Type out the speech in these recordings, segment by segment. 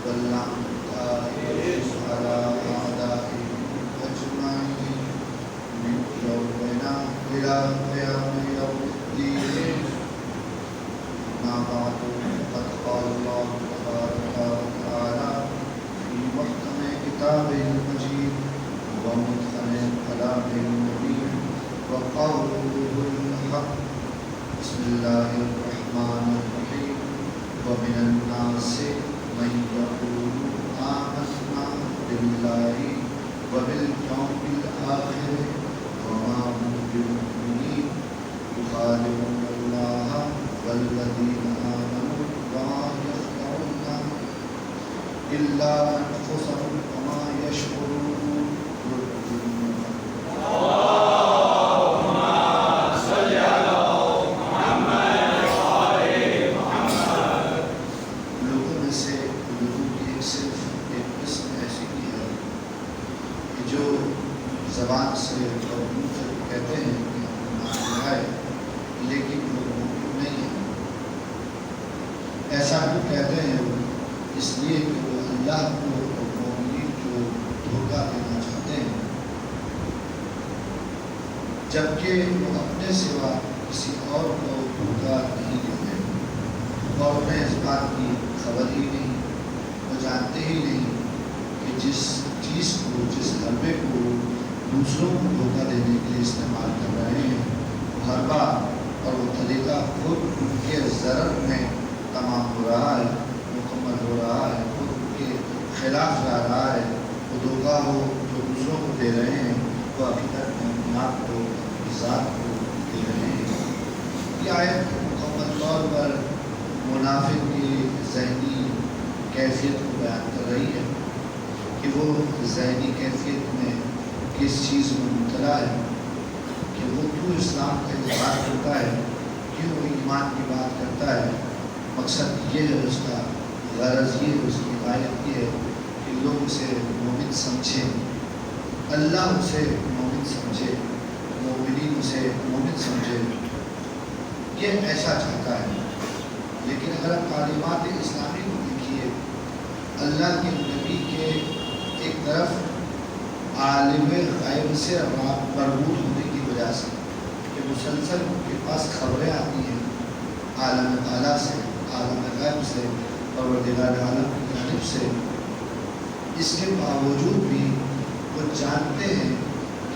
واللعنة على أعدائهم أجمعين من يومنا إلى قيام يوم الدين. أما بعد فقد قال الله تبارك وتعالى في محكم كتابه المجيد ومدخل كلامه المبين وقوله الحق. بسم الله الرحمن الرحيم. ومن الناس من يقول آمنا بالله وباليوم الآخر وما هم بمؤمنين يخادعون الله والذين آمنوا وما يخدعون إلا أنفسهم وما يشعرون. زبان سے اور منہ سے کہتے ہیں کہ ایمان لائے لیکن وہ مومن نہیں ہے. ایسا کیوں کہتے ہیں وہ؟ اس لیے کہ وہ اللہ کو اور مومنین کو دھوکہ دینا چاہتے ہیں، جبکہ وہ اپنے سوا کسی اور کو دھوکہ نہیں دیتے اور انہیں اس بات کی خبر ہی نہیں. وہ جانتے ہی نہیں کہ جس چیز کو، جس حربے کو دوسروں کو دھوکہ دینے کے لیے استعمال کر رہے ہیں وہ حربہ اور وہ طریقہ خود ان کے ضرر میں تمام ہو رہا ہے، مکمل ہو رہا ہے، خود ان کے خلاف جا رہا ہے. وہ دھوکہ ہو جو دوسروں کو دے رہے ہیں وہ حقیقت میں اپنے آپ کو، ذات کو دے رہے ہیں. یہ آیت مکمل طور پر منافق کی ذہنی کیفیت کو بیان کر رہی ہے کہ وہ ذہنی کیفیت میں کس چیز میں مبتلا ہے، کہ وہ کیوں اسلام کا اظہار کرتا ہے، کیوں وہ ایمان کی بات کرتا ہے. مقصد یہ ہے اس کا، غرض یہ ہے، اس کی غایت یہ ہے کہ لوگ اسے مومن سمجھیں، اللہ اسے مومن سمجھے، مومنین اسے مومن سمجھے. یہ ایسا چاہتا ہے. لیکن اگر آپ تعلیمات اسلامی کو دیکھیے، اللہ کے نبی کے ایک طرف عالم غیب سے مربوط ہونے کی وجہ سے کہ مسلسل ان کے پاس خبریں آتی ہیں عالم اعلیٰ سے، عالم غیب سے، پروردگار عالم کی جانب سے، اس کے باوجود بھی وہ جانتے ہیں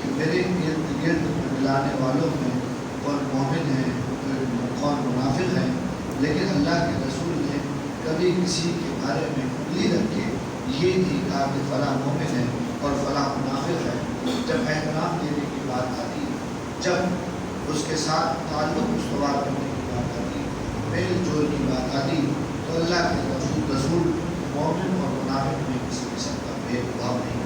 کہ میرے ارد گرد ملانے والوں میں کون مومن ہیں، کون منافق ہیں. لیکن اللہ کے رسول نے کبھی کسی کے بارے میں انگلی رکھ کے یہ نہیں کہا کہ فلاں مومن ہے اور فلاں منافق ہے. جب احترام دینے کی بات آتی، جب اس کے ساتھ تعلق استوار کرنے کی بات آتی، میل جول کی بات آتی، تو اللہ کے رسول مومن اور منافق میں کسی قسم کا بھید بھاؤ نہیں.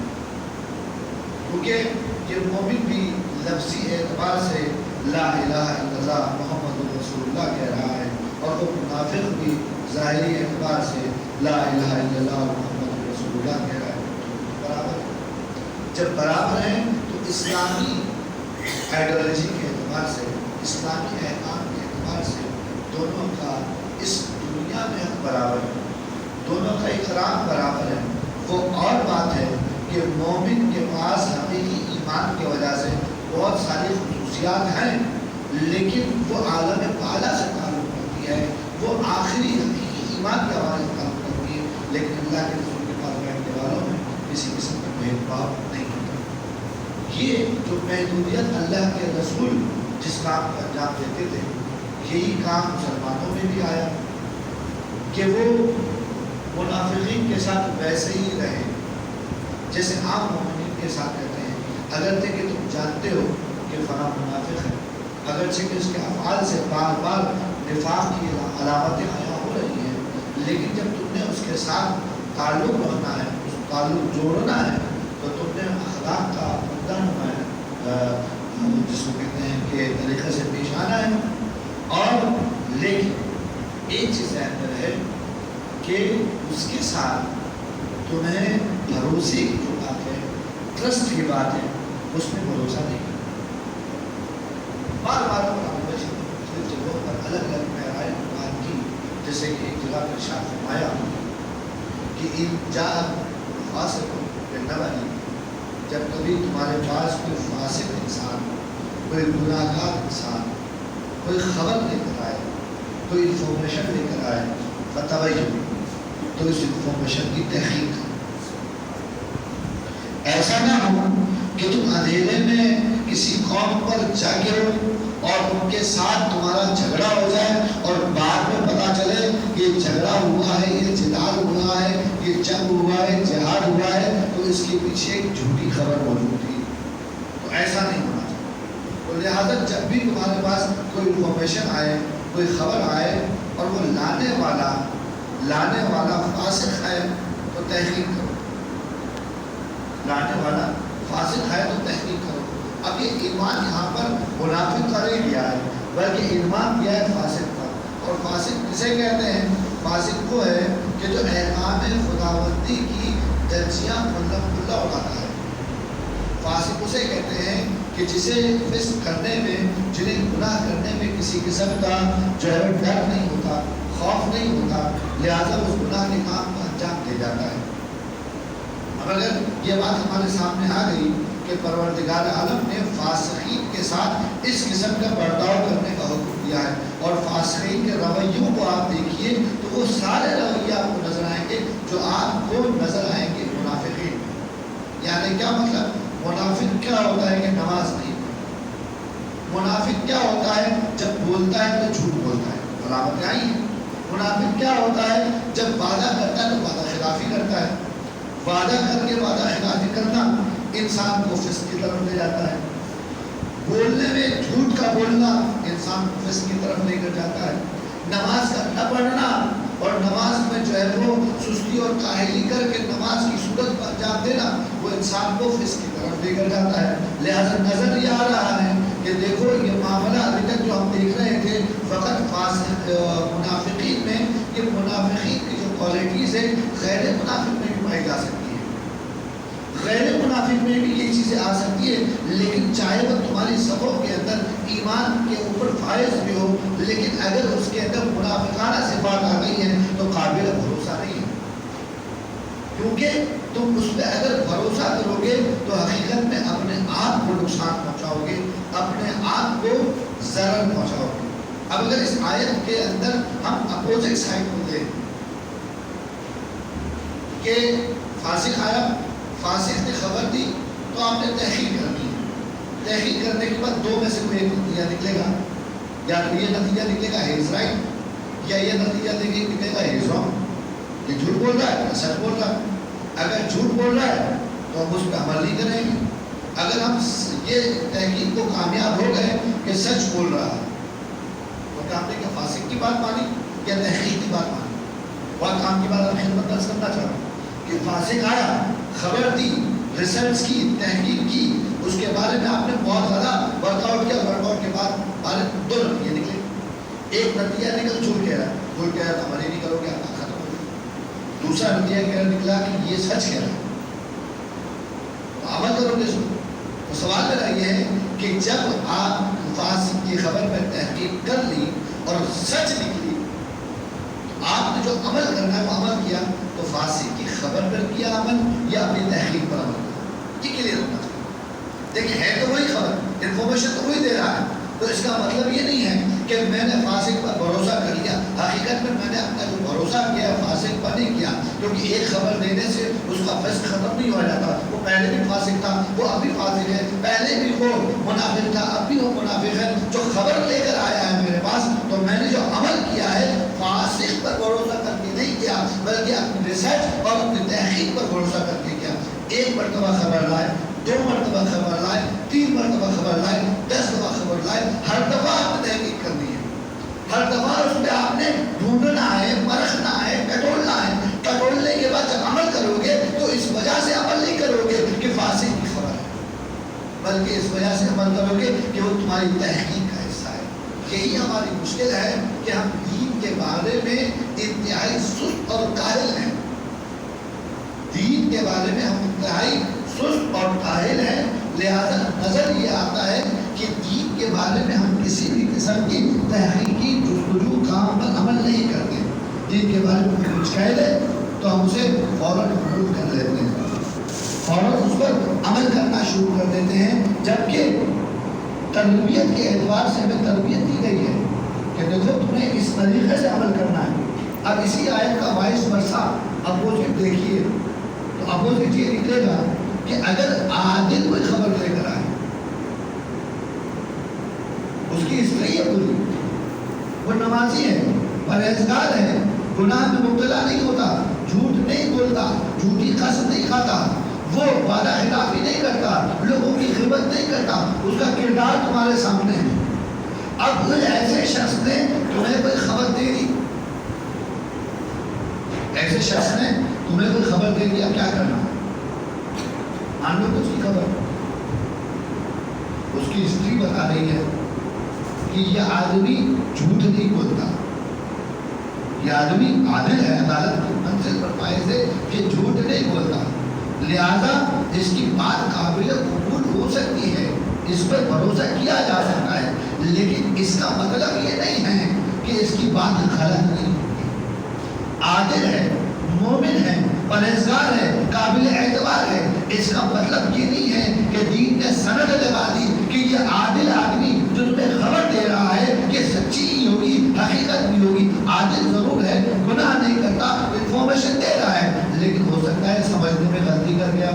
کیونکہ یہ مومن بھی لفظی اعتبار سے لا الہ الا اللہ محمد رسول اللہ کہہ رہا ہے، اور وہ منافق بھی ظاہری اعتبار سے لا الہ الا اللہ محمد رسول اللہ کہہ رہا ہے. برابر جب برابر ہیں تو اسلامی آئیڈیالوجی کے اعتبار سے، اسلامی احکام کے اعتبار سے دونوں کا اس دنیا میں حق برابر ہے، دونوں کا اکرام برابر ہے. وہ اور بات ہے کہ مومن کے پاس حقیقی ایمان کی وجہ سے بہت ساری خصوصیات ہیں، لیکن وہ عالم اعلیٰ سے تعلق رکھتی ہے، وہ آخری حقیقی ایمان کے حوالے سے تعلق رکھتی ہے. لیکن اللہ کے رسول کے پاس بیٹھنے والوں میں کسی قسم کا بھید بھاؤ نہیں ہوتا. یہ جو محدودیت اللہ کے رسول جس کام کو انجام دیتے تھے، یہی کام مسلمانوں میں بھی آیا کہ وہ منافقین کے ساتھ ویسے ہی رہے جیسے عام مومنین کے ساتھ رہتے ہیں. اگرچہ کہ تم جانتے ہو کہ فلاں منافق ہے، اگرچہ کہ اس کے افعال سے بار بار نفاق کی علامتیں عیاں ہو رہی ہیں، لیکن جب تم نے اس کے ساتھ تعلق رکھنا ہے، اس تعلق جوڑنا ہے، تو تم نے اخلاق کا مدعا جس کو کہتے ہیں کہ طریقے سے پیش آنا ہے. اور لیکن ایک چیز ذہن میں رہے کہ اس کے ساتھ تمہیں بھروسے کی جو بات ہے، ٹرسٹ کی بات ہے، اس میں بھروسہ نہیں کرنا. بار بار جگہوں پر الگ الگ معیار بات کی، جیسے کہ ایک جگہ پر ارشاد فرمایا کہ فاسق بالنبأ، جب کبھی تمہارے پاس کوئی فاسق انسان، کوئی گناہ گار انسان کوئی خبر لے کر آئے، کوئی انفارمیشن لے کر آئے، فتبینوا، تو اس انفارمیشن کی تحقیق کرو۔ ایسا نہ ہو کہ تم اندھیرے میں کسی قوم پر جا گرو اور ان کے ساتھ تمہارا جھگڑا ہو جائے اور بعد میں پتا چلے یہ جھگڑا ہوا ہے، یہ جدال ہوا ہے، یہ جنگ ہوا ہے، جہاد ہوا ہے، تو اس کے پیچھے ایک جھوٹی خبر موجود تھی۔ تو ایسا نہیں ہونا چاہیے۔ تو لہٰذا جب بھی تمہارے پاس کوئی انفارمیشن آئے، کوئی خبر آئے اور وہ لانے والا فاسق ہے تو تحقیق کرو، لانے والا فاسق ہے تو تحقیق کرو۔ اب یہ ایمان یہاں پر منافق کا نہیں دیا ہے، بلکہ ایمان دیا ہے فاسق کا۔ اور فاسق کسے کہتے ہیں؟ فاسق وہ ہے کہ جو احکام خداوندی کی درجیاں کھلا اڑاتا ہے۔ فاسق اسے کہتے ہیں کہ جسے فسق کرنے میں، جنہیں گناہ کرنے میں کسی قسم کا جو ہے ڈر نہیں ہوتا، خوف نہیں ہوتا، لہٰذا اس گناہ کے کام کو انجام دے جاتا ہے۔ اب اگر یہ بات ہمارے سامنے آ گئی کہ پروردگار عالم نے فاسقین کے ساتھ اس قسم کا برتاؤ کرنے کا حکم دیا ہے، اور فاسقین کے رویوں کو آپ دیکھیے تو وہ سارے رویے آپ کو نظر آئیں گے جو آپ کو نظر آئیں گے منافقین۔ یعنی کیا مطلب؟ منافق کیا ہوتا ہے کہ نماز نہیں پڑھتا۔ منافق کیا ہوتا ہے؟ جب بولتا ہے تو جھوٹ بولتا ہے، برابر آئی ہے۔ منافق کیا ہوتا ہے؟ جب وعدہ کرتا ہے تو وعدہ خلافی کرتا ہے۔ وعدہ کر کے وعدہ خلافی کرنا انسان کو فسق کی طرف لے جاتا ہے۔ بولنے میں جھوٹ کا بولنا انسان کو فسق کی طرف لے کر جاتا ہے۔ نماز کا نہ پڑھنا اور نماز میں جو ہے وہ سستی اور کاہلی کر کے نماز کی صورت پر انجام دینا، وہ انسان کو فسق کی طرف لے کر جاتا ہے۔ لہذا نظر یہ آ رہا ہے کہ دیکھو یہ معاملہ ابھی تک جو ہم دیکھ رہے تھے فقط منافقین میں، یہ منافقین کی جو کوالٹیز ہے غیر منافق میں بھی پائی جا سکتی ہے۔ غیر منافق میں بھی یہ چیزیں آ سکتی ہے، لیکن چاہے وہ تمہاری صفوں کے اندر ایمان کے اوپر فائز بھی ہو، لیکن اگر اس کے اندر منافقانہ صفات آ گئی ہیں تو قابل بھروسہ نہیں ہے، کیونکہ تم اس پہ اگر بھروسہ کرو گے تو حقیقت میں اپنے آپ کو نقصان پہنچاؤ گے، اپنے آپ کو ضرر پہنچاؤ گے۔ اب اگر اس آیت کے اندر ہم اپوزٹ سائڈ کو دیں کہ فاسق آیا، فاسق نے خبر دی تو آپ نے تحقیق کرنی ہے۔ تحقیق کرنے کے بعد دو میں سے کوئی ایک نتیجہ نکلے گا، یا تو یہ نتیجہ نکلے گا ہی از رائٹ، یا یہ نتیجہ نکلے گا ہی از رانگ، یہ جھوٹ بول رہا ہے یا سچ بول رہا ہے۔ اگر جھوٹ بول رہا ہے تو ہم اس پہ عمل نہیں کریں گے۔ اگر ہم یہ تحقیق کو کامیاب ہو گئے کہ سچ بول رہا ہے تو کیا ہم نے کیا فاسق کی بات مانی یا تحقیق کی بات مانی؟ اور کام کی بات ہم خدمت درس کرنا چاہ رہا ہوں کہ فاسق آیا، خبر دی، ریسرچ کی، تحقیق کی، اس کے بارے میں آپ نے بہت زیادہ ورک آؤٹ کیا، ورک آؤٹ کے بعد بارے دو نتیجے نکلے۔ ایک نتیجہ نکل جھوٹ کہہ رہا ہے، جھوٹ کہہ رہا ہے تو عمل ہی نہیں کرو گے، آپ کا ختم ہو گیا۔ دوسرا نتیجہ نکلا کہ یہ سچ کہہ رہا ہے تو عمل کرو گے اس کو۔ تو سوال میرا یہ ہے کہ جب آپ فاسق کی خبر پر تحقیق کر لی اور سچ نکلی، آپ نے جو عمل کرنا ہے وہ عمل کیا، تو فاسق کی خبر پر کیا عمل یا اپنی تحقیق پر عمل کیا، یہ کلیئر ہونا چاہیے۔ دیکھیں ہے تو وہی خبر، انفارمیشن تو وہی دے رہا ہے، تو اس کا مطلب یہ نہیں ہے کہ میں نے فاسق پر بھروسہ کر لیا۔ حقیقت میں نے اپنا جو بھروسہ کیا فاسق پر نہیں کیا، کیونکہ ایک خبر دینے سے اس کا فسق ختم نہیں ہو جاتا۔ وہ پہلے بھی فاسق تھا، وہ اب بھی فاسق ہے، پہلے بھی وہ منافق تھا، اب بھی وہ منافق ہے۔ جو خبر لے کر آیا ہے میرے پاس، تو میں نے جو عمل کیا ہے فاسق پر بھروسہ کر کے نہیں کیا، بلکہ اپنی ریسرچ اور اپنی تحقیق پر بھروسہ کر کے کیا۔ ایک مرتبہ خبر لائے، 2 مرتبہ خبر لائے، 3 مرتبہ خبر لائے، 10 دفعہ خبر لائے، ہر دفعہ آپ نے تحقیق کرنی ہے، ہر دفعہ اس پہ آپ نے ڈھونڈنا ہے، پرکھنا ہے، ٹٹولنا ہے۔ ٹٹولنے کے بعد جب عمل کرو گے تو اس وجہ سے عمل نہیں کرو گے کہ فاسق کی خبر ہے، بلکہ اس وجہ سے عمل کرو گے کہ وہ تمہاری تحقیق کا حصہ ہے۔ یہی ہماری مشکل ہے کہ ہم دین کے بارے میں انتہائی سست اور کاہل ہیں۔ دین کے بارے میں ہم انتہائی سست اور کاہل ہیں، لہذا نظر یہ آتا ہے کہ دین کے بارے میں ہم کسی بھی قسم کی تحقیقی جستجو کام پر عمل نہیں کرتے۔ دین کے بارے میں کچھ کہہ لیں تو ہم اسے فوراً قبول کر لیتے ہیں، فوراً اس پر عمل کرنا شروع کر دیتے ہیں، جبکہ تربیت کے اعتبار سے ہمیں تربیت دی گئی ہے کہ دیکھو تمہیں اس طریقے سے عمل کرنا ہے۔ اب اسی آیت کا وائس ورثہ اپوزٹ دیکھیے تو اپوزٹ یہ نکلے گا کہ اگر عادل کوئی خبر لے کر آئے، اس کی ہسٹری ہے پوری، وہ نمازی ہے، پرہیزگار ہے، گناہ میں مبتلا نہیں ہوتا، جھوٹ نہیں بولتا، جھوٹی قسم نہیں کھاتا، وہ وعدہ خلافی نہیں کرتا، لوگوں کی غیبت نہیں کرتا، اس کا کردار تمہارے سامنے ہے۔ اب ایسے شخص نے تمہیں کوئی خبر دے دی، ایسے شخص نے تمہیں کوئی خبر دے دیا، کیا کرنا؟ مان لو اس کی خبر، اس کی ہسٹری بتا رہی ہے کہ یہ آدمی جھوٹ نہیں بولتا، یہ آدمی عادل ہے، عدالت کی منزل پر فائز ہے کہ جھوٹ نہیں بولتا، لہذا اس کی بات قابل قبول ہو سکتی ہے، اس پر بھروسہ کیا جا سکتا ہے، لیکن اس کا مطلب یہ نہیں ہے کہ اس کی بات غلط نہیں ہوگی۔ عادل ہے، مومن ہے، پرہیزگار ہے، قابل اعتبار ہے، اس کا مطلب یہ نہیں ہے کہ دین نے سند لگا دی کہ یہ عادل آدمی جو تمہیں خبر دے رہا ہے یہ سچی نہیں ہوگی، حقیقت نہیں ہوگی۔ عادل ضرور ہے، گناہ نہیں کرتا، انفارمیشن دے رہا ہے، لیکن ہو سکتا ہے سمجھنے میں غلطی کر گیا،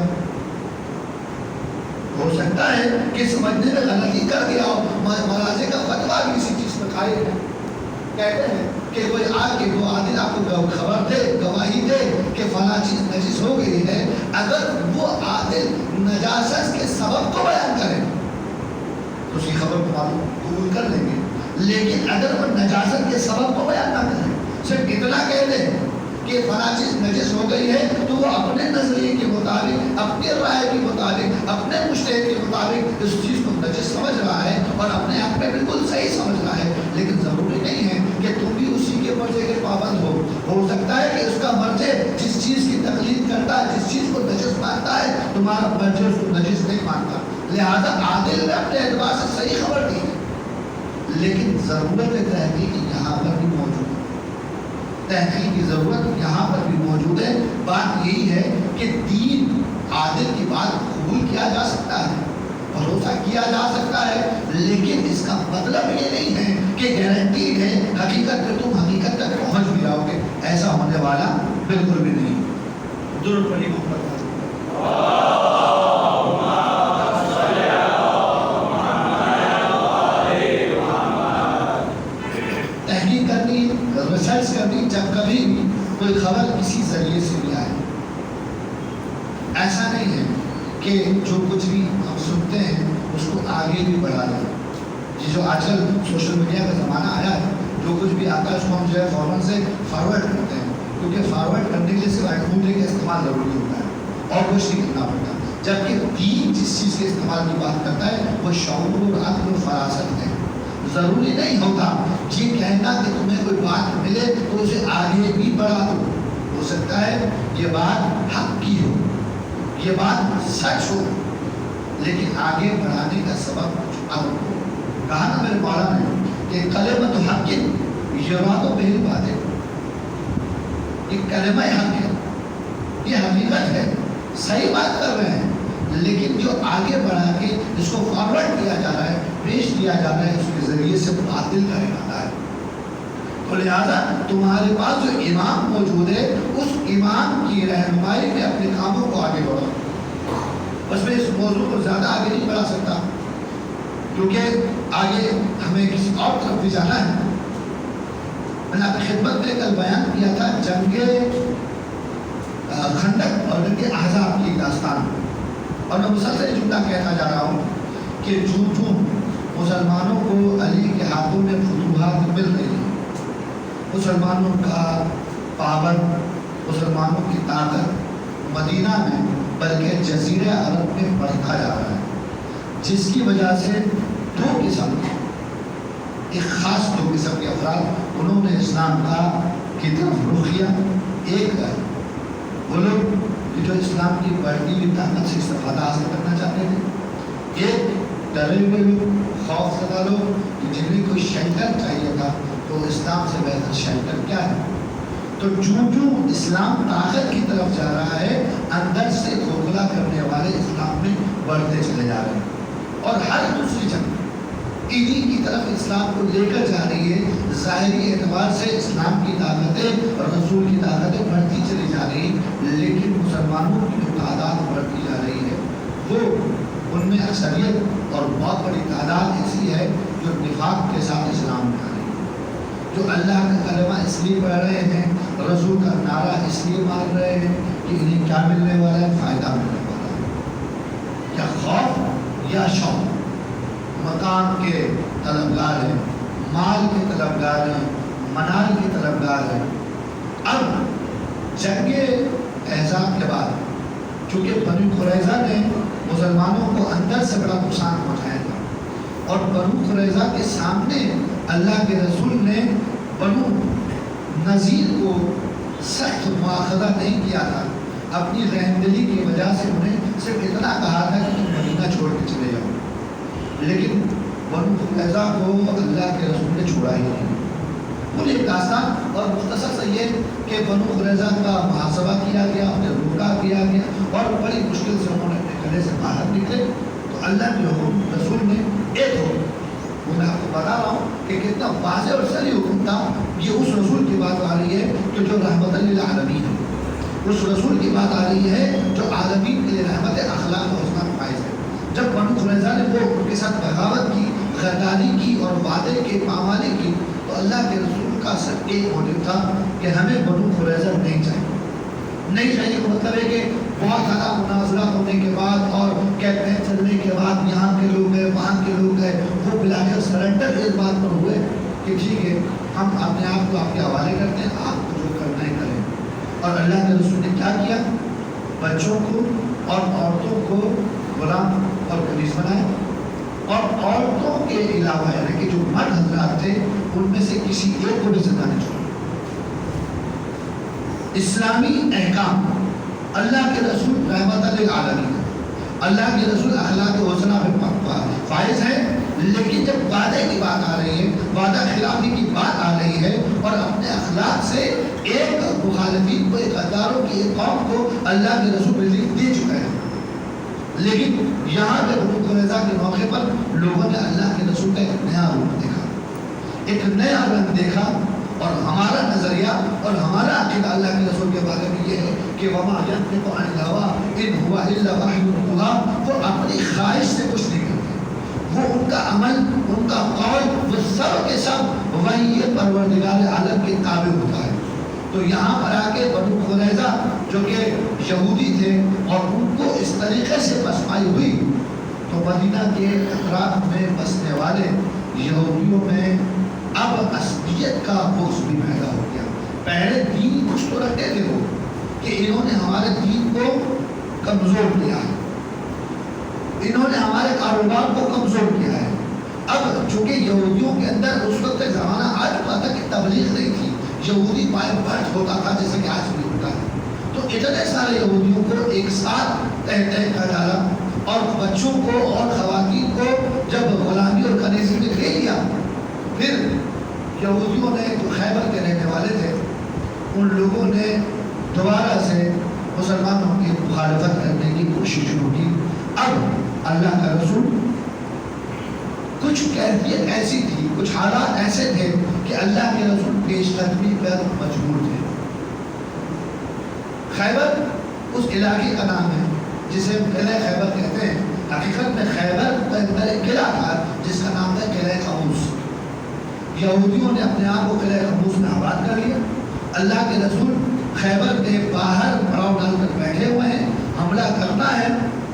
ہو سکتا ہے کہ سمجھنے میں غلطی کر گیا ہو۔ مراجع کا فتویٰ بھی اسی چیز میں قائل ہے، کہتے ہیں کہ کوئی آ کے وہ عادل آپ کو خبر دے، گواہی دے کہ فلاں چیز نجس ہو گئی ہے، اگر وہ عادل نجاست کے سبب کو بیان کرے تو اس کی خبر کو معلوم قبول کر لیں گے، لیکن اگر وہ نجاست کے سبب کو بیان نہ کرے، صرف اتنا کہہ دے کہ فلاں چیز نجس ہو گئی ہے، تو وہ اپنے نظریے کے مطابق، اپنی رائے کے مطابق، اپنے مجتہد کے مطابق اس چیز کو نجس سمجھ رہا ہے اور اپنے آپ میں بالکل صحیح سمجھ رہا ہے، لیکن ضروری نہیں ہے کہ تم بھی اسی کے مرجع کے پابند ہو سکتا ہے کہ اس کا مرجع جس چیز کی تقلید کرتا ہے، جس چیز کو نجس مانتا ہے، تمہارا مرجع اس کو نجس نہیں مانتا، لہذا عادل نے اپنے اعتبار سے صحیح خبر دی ہے، لیکن ضرورت تحقیق یہاں پر بھی موجود ہے، تحقیق کی ضرورت یہاں پر بھی موجود ہے۔ بات یہی ہے کہ دین عادل کی بات قبول کیا جا سکتا ہے، بھروسہ کیا جا سکتا ہے، لیکن اس کا مطلب یہ نہیں ہے کہ گارنٹیڈ ہے حقیقت پہ تم حقیقت تک پہنچ بھی جاؤ گے، ایسا ہونے والا بالکل بھی نہیں۔ درود پڑھیے محمد۔ تحقیق کرنی، ریسرچ کرنی، جب کبھی بھی کوئی خبر کسی ذریعے سے بھی آئے، ایسا نہیں ہے کہ جو کچھ بھی ہم سنتے ہیں اس کو آگے بھی بڑھا دیں۔ یہ جو آج کل سوشل میڈیا کا زمانہ آیا ہے، جو کچھ بھی آتا ہے اس کو ہم جو ہے فوراً سے فارورڈ کرتے ہیں، کیونکہ فارورڈ کرنے کے لیے صرف انگوٹھے کا استعمال ضروری ہوتا ہے اور کچھ نہیں کرنا پڑتا، جبکہ دین جس چیز کے استعمال کی بات کرتا ہے وہ شعور اور عقل و فراست ہے۔ ضروری نہیں ہوتا یہ کہنا کہ تمہیں کوئی بات ملے تو اسے آگے بھی بڑھا دو، ہو سکتا ہے یہ بات حق کی ہو، یہ بات سچ ہو، لیکن آگے بڑھانے کا سبب کچھ اور ہو۔ کہا نا میرے مولا نے کہ کلمۃ حق یراد بہ الباطل، یہ کلمہ حق ہے، یہ حقیقت ہے، صحیح بات کر رہے ہیں، لیکن جو آگے بڑھا کے جس کو فارورڈ کیا جا رہا ہے، پیش کیا جا رہا ہے، اس کے ذریعے سے باطل کا ارادہ ہے۔ تو لہٰذا تمہارے پاس جو امام موجود ہے اس امام کی رہنمائی میں اپنے کاموں کو آگے بڑھاؤ۔ بس میں اس موضوع کو زیادہ آگے نہیں بڑھا سکتا کیونکہ آگے ہمیں کسی اور طرف بھی جانا ہے۔ میں نے آپ کی خدمت میں کل بیان کیا تھا جنگ خندق اور جنگ احزاب کی داستان، اور میں مسلسل جملہ کہتا جا رہا ہوں کہ جو مسلمانوں کو علی کے ہاتھوں میں فتوحات مل رہی ہیں، مسلمانوں کا پاور، مسلمانوں کی طاقت مدینہ میں بلکہ جزیرہ عرب میں بڑھتا جا رہا ہے، جس کی وجہ سے دو قسم کے، ایک خاص دو قسم کے افراد انہوں نے اسلام کی طرف رخ کیا۔ ایک ہے وہ لوگ جو اسلام کی بڑھتی ہوئی طاقت سے استفادہ حاصل کرنا چاہتے تھے، ایک ڈرے ہوئے لوگ، خوف زدہ لوگ جنہیں کوئی شیلٹر چاہیے تھا، تو اسلام سے بہتر شیلٹر کیا ہے؟ تو جو اسلام طاقت کی طرف جا رہا بڑھتے چلے جا رہے ہیں، اور ہر دوسری جنگ انہی کی طرف اسلام کو لے کر جا رہی ہے۔ ظاہری اعتبار سے اسلام کی طاقتیں اور رسول کی طاقتیں بڑھتی چلی جا رہی ہیں، لیکن مسلمانوں کی جو تعداد بڑھتی جا رہی ہے وہ ان میں اکثریت اور بہت بڑی تعداد ایسی ہے جو نفاق کے ساتھ اسلام میں آ رہی ہے، جو اللہ کا کلمہ اس لیے پڑھ رہے ہیں، رسول کا نعرہ اس لیے مار رہے ہیں کہ انہیں کیا ملنے والا ہے؟ فائدہ ملنے والا ہے، یا خوف یا شوق، مقام کے طلبگار ہیں، مال کے طلبگار ہیں، منال کے طلبگار ہیں۔ اب جنگ احزاب کے بعد چونکہ بنو قریظہ نے مسلمانوں کو اندر سے بڑا نقصان پہنچایا تھا، اور بنو قریظہ کے سامنے اللہ کے رسول نے بنو نذیر کو سخت مواخذہ نہیں کیا تھا، اپنی رحمدلی کی وجہ سے انہیں صرف اتنا کہا تھا کہ تم مدینہ چھوڑ کے چلے جاؤ، لیکن بنو قریظہ کو اللہ کے رسول نے چھوڑا ہی نہیں۔ پوری ایک داستان اور مختصر سے یہ کہ بنو قریظہ کا محاسبہ کیا گیا، انہیں روکا کیا گیا، اور بڑی مشکل سے انہوں نے اپنے قلعے سے باہر نکلے تو اللہ کے حکم رسول نے ایک حکم، وہ میں آپ کو بتا رہا ہوں کہ کتنا واضح اور صریح حکم تھا۔ یہ اس رسول کی بات آ رہی ہے کہ جو رحمت للعالمین ہے، اس رسول کی بات آ رہی ہے جو عالمین کے لیے رحمت اخلاق و حسن فائز ہے۔ جب بنو قریظہ نے وہ ان کے ساتھ بغاوت کی، غداری کی اور وعدے کے پامالی کی، تو اللہ کے رسول کا صرف ایک موٹو تھا کہ ہمیں بنو قریظہ نہیں چاہیے۔ نہیں چاہیے کا مطلب ہے کہ بہت زیادہ مناظرات ہونے کے بعد اور کیمپین چلنے کے بعد یہاں کے لوگ ہیں، وہاں کے لوگ ہیں، وہ بلا کر سرنڈر اس بات پر ہوئے کہ ٹھیک ہے ہم اپنے آپ کو آپ کے حوالے کرتے ہیں، آپ کو جو کرنا ہے کریں۔ اور اللہ کے رسول نے کیا کیا؟ بچوں کو اور عورتوں کو غلام اور کنیز بنائے، اور عورتوں کے علاوہ یعنی کہ جو مرد حضرات تھے ان میں سے کسی ایک کو بھی زندہ نہیں چھوڑا۔ اسلامی احکام، اللہ کے رسول رحمت للعالمین، اللہ کے رسول اخلاق حسنہ پہ فائز ہے، لیکن جب وعدے کی بات آ رہی ہے، وعدہ خلافی کی بات آ رہی ہے، اور اپنے اخلاق سے ایک مخالفین کو، ایک غداروں کی ایک قوم کو اللہ کے رسول ریلیف دے چکا ہے، لیکن یہاں پہ بنو قریظہ کے موقع پر لوگوں نے اللہ کے رسول کا ایک نیا روپ دیکھا، ایک نیا رنگ دیکھا، اور ہمارا نظریہ اور ہمارا عقیدہ اللہ کے رسول کے بارے میں یہ ہے کہ وما ينطق عن الهوى ان هو الا وحی یوحى، وہ اپنی خواہش سے کچھ نہیں کرتے، وہ ان کا عمل، ان کا قول، وہ سب کے سب وحی پروردگار عالم کے تابع ہوتا ہے۔ تو یہاں پر آ کے بنو قریظہ جو کہ یہودی تھے اور ان کو اس طریقے سے پسمائی ہوئی، تو مدینہ کے اطراف میں بسنے والے یہودیوں میں اب عصبیت کا بغض بھی پیدا ہو گیا۔ پہلے دین کچھ تو رکھتے تھے وہ کہ انہوں نے ہمارے دین کو کمزور کیا ہے، انہوں نے ہمارے کاروبار کو کمزور کیا ہے۔ اب چونکہ یہودیوں کے اندر اس وقت ایک زمانہ آ چکا تھا کہ تبلیغ نہیں تھی، یہودی پائے بٹ ہوتا تھا جیسے کہ آج بھی ہوتا ہے، تو اتنے سارے یہودیوں کو ایک ساتھ تہہ کر ڈالا، اور بچوں کو اور خواتین کو جب غلامی اور کنیزی میں لے لیا، پھر یہودیوں نے جو خیبر کے رہنے والے تھے ان لوگوں نے دوبارہ سے مسلمانوں کی مخالفت کرنے کی کوشش شروع کی۔ اب اللہ کا رسول کچھ کیفیت ایسی تھی، کچھ حالات ایسے تھے کہ اللہ کے رسول پیش قدمی پر مجبور تھے۔ خیبر اس علاقے کا نام ہے جسے قلعہ خیبر کہتے ہیں، حقیقت میں خیبر کا ایک قلعہ تھا جس کا نام تھا قلعہ قموس۔ یہودیوں نے اپنے آپ کو قلعہ قموس میں آباد کر لیا۔ اللہ کے رسول خیبر کے باہر پڑاؤ ڈال کر بیٹھے ہوئے ہیں، حملہ کرنا ہے،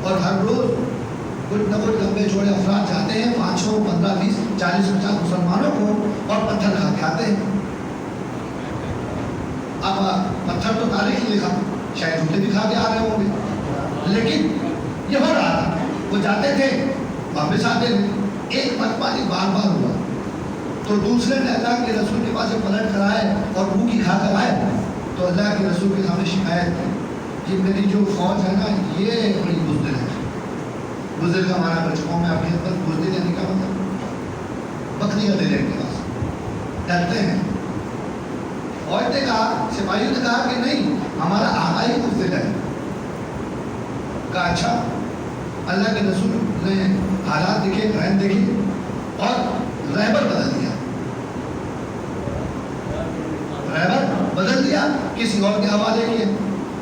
اور ہر روز کچھ نہ کچھ لمبے چھوڑے افراد جاتے ہیں، 5 15 20 40 50 مسلمانوں کو اور پتھر کھا کے آتے ہیں۔ اب پتھر تو تاریخ لکھا، شاید جوتے بھی کھا کے آ رہے ہوں گے، لیکن یہ ہو رہا تھا، وہ جاتے تھے واپس آتے تھے۔ ایک مرتبہ بار بار ہوا تو دوسرے نے اللہ کے رسول کے پاس پلٹ کر آئے اور منہ کی کھا کر آئے، تو اللہ کے رسول کے سامنے شکایت کی کہ میری جو فوج ہے نا یہ بڑی بزدل ہے۔ بزدل کا ہمارا بچوں میں اپنی حد تک بزدل یعنی کیا مطلب؟ بکریاں دے دیں کے پاس ڈرتے ہیں۔ فوج نے کہا، سپاہیوں نے کہا کہ نہیں، ہمارا آقا ہی بزدل ہے۔ کہا اچھا اللہ کے رسول نے حالات دیکھے، رہن دیکھی اور رہبر بدل دیا، رہبر بدل دیا، کسی اور کے حوالے کیے،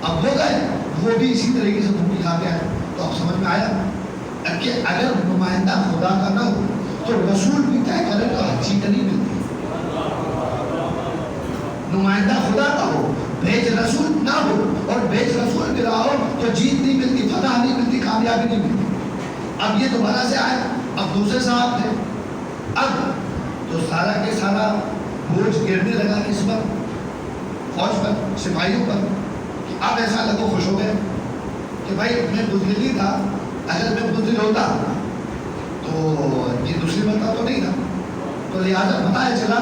اب ہو گئے وہ بھی اسی طریقے سے بھوکی کھا کے آئے۔ تو اب سمجھ میں آیا کہ اگر نمائندہ خدا کا نہ ہو تو رسول بھی طے کرے تو ہر چیز نہیں ملتی۔ نمائندہ خدا کا ہو، بھیج رسول نہ ہو اور بھیج رسول بھی رہا ہو تو جیت نہیں ملتی، فتح نہیں ملتی، کامیابی نہیں ملتی۔ اب یہ دوبارہ سے آئے، اب دوسرے صاحب تھے، اب تو سارا کے سارا بوجھ گرنے لگا کس پر؟ فوج پر، سپاہیوں پر۔ اب ایسا لگو خوش ہو گئے کہ بھائی میں بزدل ہی تھا، اگر میں بزدل ہوتا تو یہ دوسری مرتبہ تو نہیں تھا، تو لہٰذا بتایا چلا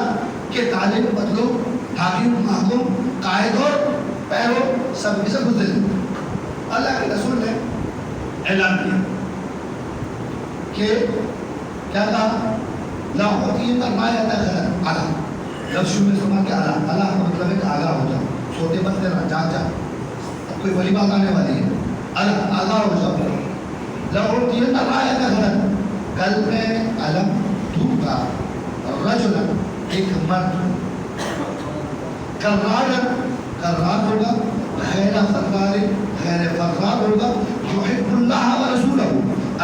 کہ طالب بدلو، حاکم محکوم، قائد اور پیرو سب کے سب بزدل ہیں۔ اللہ کے رسول نے اعلان کیا کہ کیا کہا؟ لا اعطین الرایۃ غدا، اعلیٰ لفظ میں استعمال کیا؟ اعلیٰ، اعلیٰ کا مطلب ہے کہ آگاہ ہو جاؤ، سوتے بند رہنا، جاگ جا، اب کوئی بڑی بات آنے والی ہے، اعلیٰ آگاہ ہو جاؤ۔ لا اعطین الرایۃ غدا، کل میں علم دوں گا رجلا، ایک مرد، کرار ہوگا، غیر فرار، غیر فرار ہوگا، یحب اللہ و رسولہ،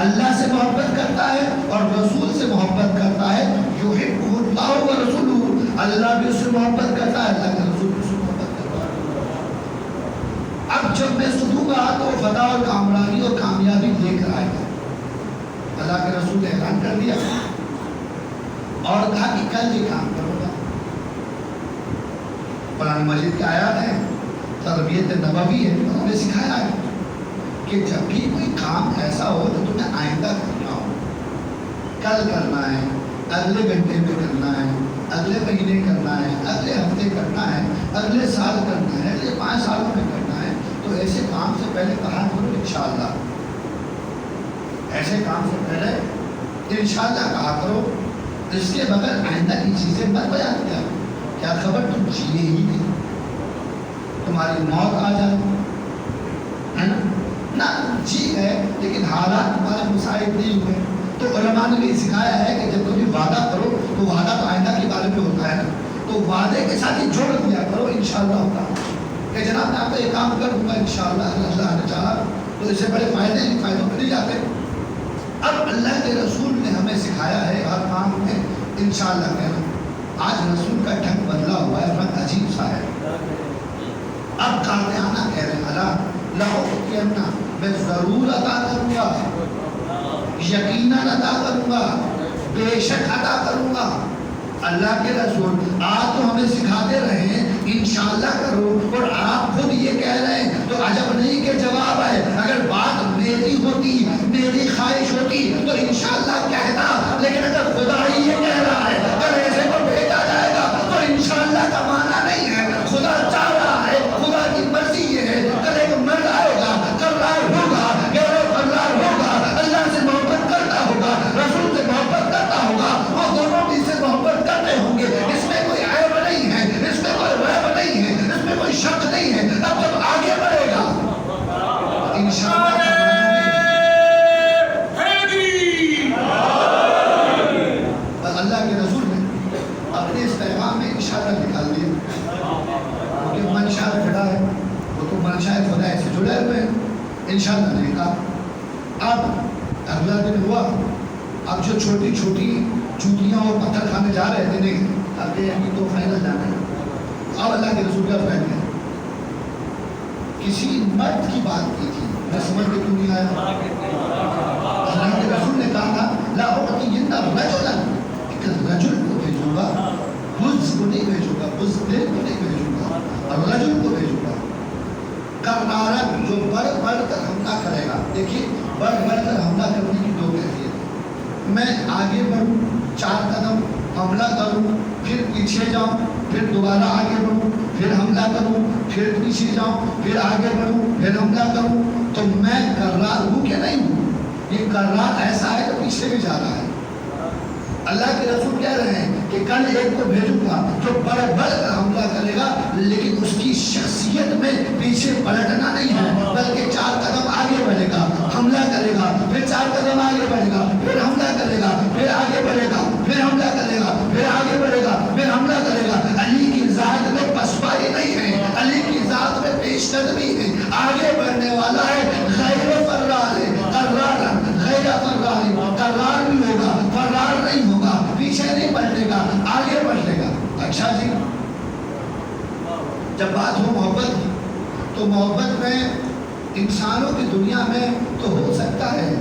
اللہ سے محبت کرتا ہے اور رسول سے محبت کرتا ہے، یحب اللہ و رسولہ، اللہ بھی اس سے محبت کرتا ہے، اللہ کے رسول بھی اس سے محبت کرتا ہے۔ اب جب میں سنوں گا تو فتح اور کامرانی اور کامیابی لے کر آئے گا۔ اللہ کے رسول نے اعلان کر دیا اور کہا کہ کل یہ کام کروں گا۔ قرآن مجید کی آیات ہے، تربیت نبوی ہے، انہوں نے سکھایا ہے کہ جب بھی کوئی کام ایسا ہو تو تمہیں آئندہ کرنا ہو، کل کرنا ہے، اگلے گھنٹے میں کرنا ہے، اگلے مہینے کرنا ہے، اگلے ہفتے کرنا ہے، اگلے سال کرنا ہے، اگلے 5 سالوں میں کرنا ہے، تو ایسے کام سے پہلے کہا کرو انشاءاللہ، ایسے کام سے پہلے انشاءاللہ کہا کرو، اس کے بغیر آئندہ کی چیزیں مت بیان کیا۔ کیا خبر تم جیے ہی نہیں، تمہاری موت آ جائے، ہے نا، جی ہے لیکن حالات تمہارے مساعد نہیں ہوئے، تو علماء نے بھی سکھایا ہے کہ جب تم وعدہ کرو تو وعدہ تو آئندہ کے بارے میں ہوتا ہے نا، تو وعدے کے ساتھ ہی جوڑ دیا کرو انشاءاللہ ہوتا کہ جناب میں آپ کو یہ کام کر دوں گا انشاءاللہ، اللہ نے چاہا، تو اس سے بڑے فائدے ہیں، فائدوں پہ نہیں جاتے۔ اب اللہ کے رسول نے ہمیں سکھایا ہے ہر کام میں انشاءاللہ کہنا۔ آج رسول کا ڈھنگ بدلا ہوا ہے، رنگ عجیب سا ہے، اب قاطعانہ کہہ رہے ہیں، اللہ لاؤتینہ، میں ضرور عطا کروں گا، یقیناً عطا کروں گا، بے شک عطا کروں گا۔ اللہ کے رسول آج تو ہمیں سکھاتے رہے ہیں انشاءاللہ کرو، اور آپ خود یہ کہہ رہے ہیں تو عجب نہیں کہ جواب ہے۔ اگر بات میری ہوتی، میری خواہش ہوتی تو انشاءاللہ کہتا، لیکن اگر خدا ہی یہ کہہ رہا ہے اگر ایسے کو بھیجا جائے گا تو انشاءاللہ کا معنی نہیں ہے، خدا چاہ رہا ہے، خدا کی مرضی یہ ہے، کل ایک مرد آئے گا، کرار ہوگا، غیر فرار ہوگا، اللہ سے محبت کرتا ہوگا، رسول سے محبت کرتا ہوگا، وہ دونوں بھی سے محبت کرتے ہوں گے، اس میں کوئی عیب نہیں ہے، اس میں کوئی ریب نہیں ہے، اس میں کوئی شک نہیں ہے۔ اب جب آگے بڑھے گا انشاءاللہ اللہ کے رسول نے اپنے اس پیغام میں انشاءاللہ نکال دیا، کیونکہ منشاء کھڑا ہے، وہ تو منشاء خدا سے جڑے ہوئے ہیں، انشاءاللہ نے کہا۔ اب اگلا دن ہوا، اب جو چھوٹی چھوٹی چوٹیاں اور پتھر کھانے جا رہے تھے، نہیں اب یہ تو فائنل جانا ہے، اب اللہ کے رسول کا بیٹھ گئے، کسی مرد کی بات کی تھی، میں سمجھ کے کیوں نہیں آیا؟ اللہ کے رسول نے کہا تھا لا اعطین رجلا، ایک رجل کو بھیجوں گا، بز کو نہیں بھیجوں گا، بزدل کو نہیں بھیجوں گا، رجل کو بھیجوں گا، کرارن جو بڑھ بڑھ کر حملہ کرے گا۔ دیکھیے بڑھ بڑھ کر حملہ کرنے کی 2 کیفیت، میں آگے بڑھوں 4 قدم حملہ کروں، پھر پیچھے جاؤں، پھر دوبارہ آگے بڑھوں، پھر حملہ کروں، پھر پیچھے جاؤں، پھر آگے بڑھوں، پھر حملہ کروں، تو میں کرار ہوں کہ نہیں ہوں؟ یہ کرار ایسا ہے کہ پیچھے بھی جا رہا ہے۔ اللہ کے رسول کہہ رہے ہیں کہ کل ایک کو بھیجوں گا جو بڑھ بڑھ کر حملہ کرے گا، لیکن اس کی شخصیت میں پیچھے پلٹنا نہیں ہے، بلکہ 4 قدم آگے بڑھے گا، حملہ کرے گا، پھر 4 نہیں ہے، آگے بڑھنے والا ہے، غیر فرار ہے، قرار غیر فرار، قرار بھی ہوگا، فرار نہیں ہوگا، پیچھے نہیں پلٹے گا، آگے بڑھے گا۔ اچھا جی، جب بات ہو محبت کی تو محبت میں انسانوں کی دنیا میں تو ہو سکتا ہے